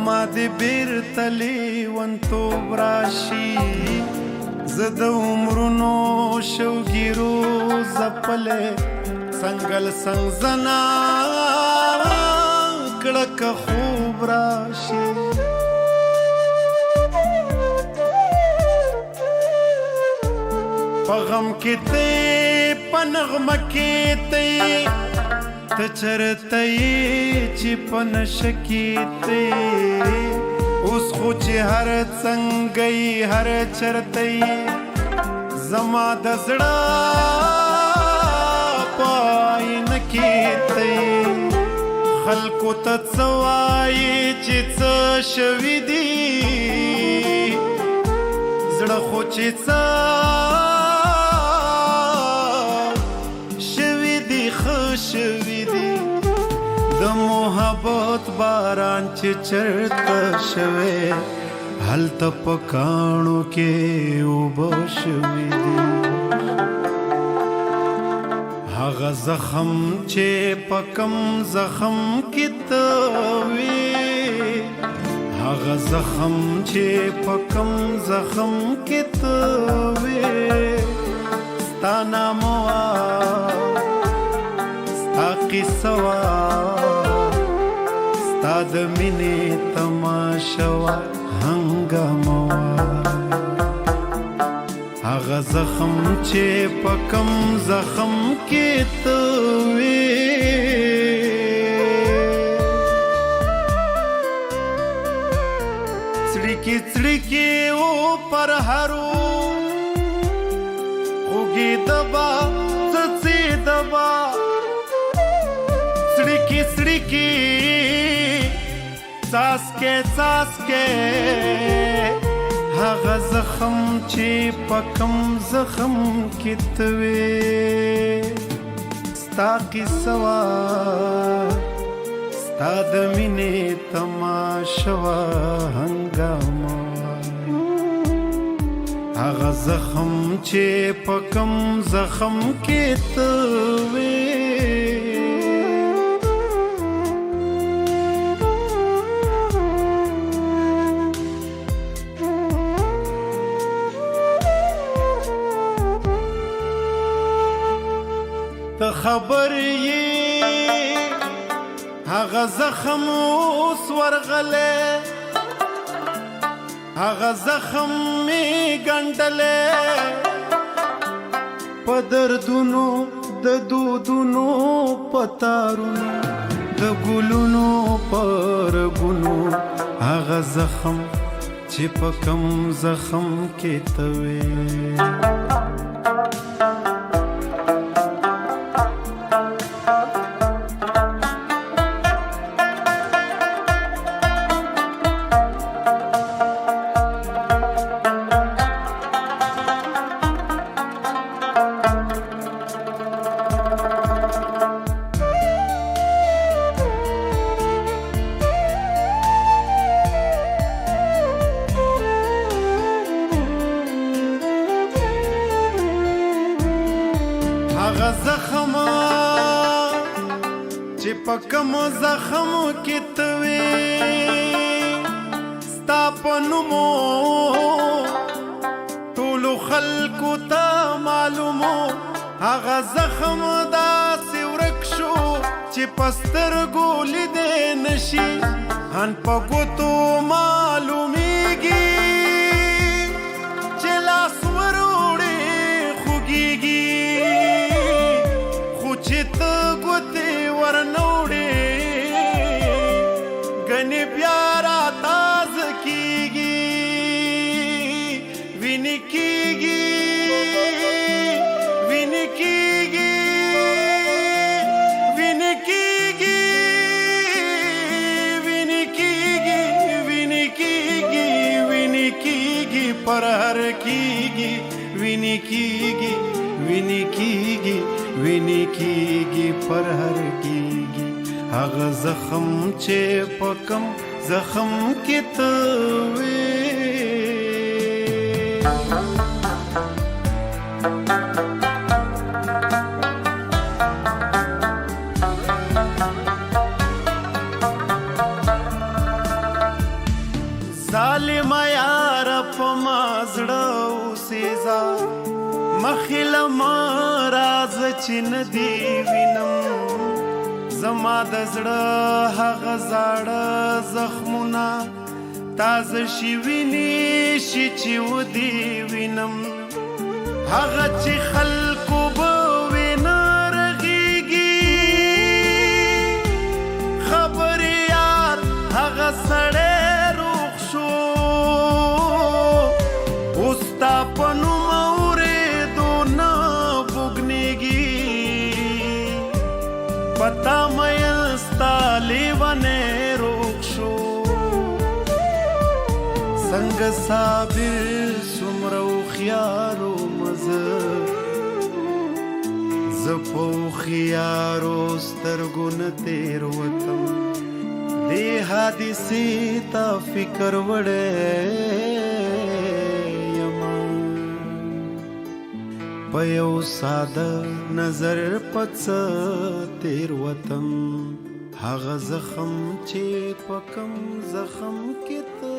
زما د بیرته لیونتوب راشي زه د عمرونو شوګیرو ځپلی څنګل څنګ زنا کړه که خوب راشي په غم کې ته په نغمه کې ته ته چرته یې چې په نشه کې ته اوس خو چې هر څنګه یې هر چرته یې زما د زړه په آینه کې ته خلکو ته څه وایې چې څه شوي دي زړه خو چې څه شوي دي د محبت باران چې چرته شوی هلته په کاڼو کې اوبه شوي دي هغه زخم چې په کم زخم کې ته وې هغه زخم چې په کم زخم کې ته وې ستا نام قصه وا ستا د مینې تماشه وا هنګامه وا هغه زخم چې په کم زخم کې ته وې څړیکې څړیکې و پر هرو خوږې دبا څڅې دبا سڑکی سڑکی څاڅکې څاڅکې هغه زخم چې په کم زخم کې ته وې ستا قصه وا ستا د مینې تماشه وا هنګامه وا هغه زخم چې په کم زخم کې ته وې ته خبر یې هغه زخم اوس ورغلی هغه زخم مې ګنډلی په دردونو د دودونو په تارونو د ګلونو په رګونو هغه زخم چې په کم زخم کې ته وې هغه زخم چې په کوم زخم کې ته وې ستا په نومو ټولو خلکو ته معلومو هغه زخم داسې ورک شو چې په سترګو لیدی نشي ان په ګوتو معلومیږي چې لاس وروړې خوږیږي چې ته ګوتې ورنوړې ګنې بیا راتازه کېږي وینې کېږي وینې کېږي وینې کېږي وینې کېږي وینې کېږي وینې کېږي پر هر کېږي وینې کېږي وینې کېږي وینې کېږي پر هر کېږي هغه زخم چې په کم زخم کې ته وې اوسېزا مخله ما راز چې ندی وینم زما د زړه هغه زاړه زخمونه تازه شي ویني شي چې ودی وینم هغه چې خلکو به وینه رغېږي خبرې یار هغه سړی روغ شو اوس تا په نوم اورېدو نه بوږنېږي پتا مین ستا لیونی روغ شو څنګه صابر څومره هوښیارو مزه زه په هوښیارو سترګو نه تېروتم دې حادثې ته فکر وړی یمه په یو ساده نظر په څه تېروتم هغه زخم چې په کم زخم کې ته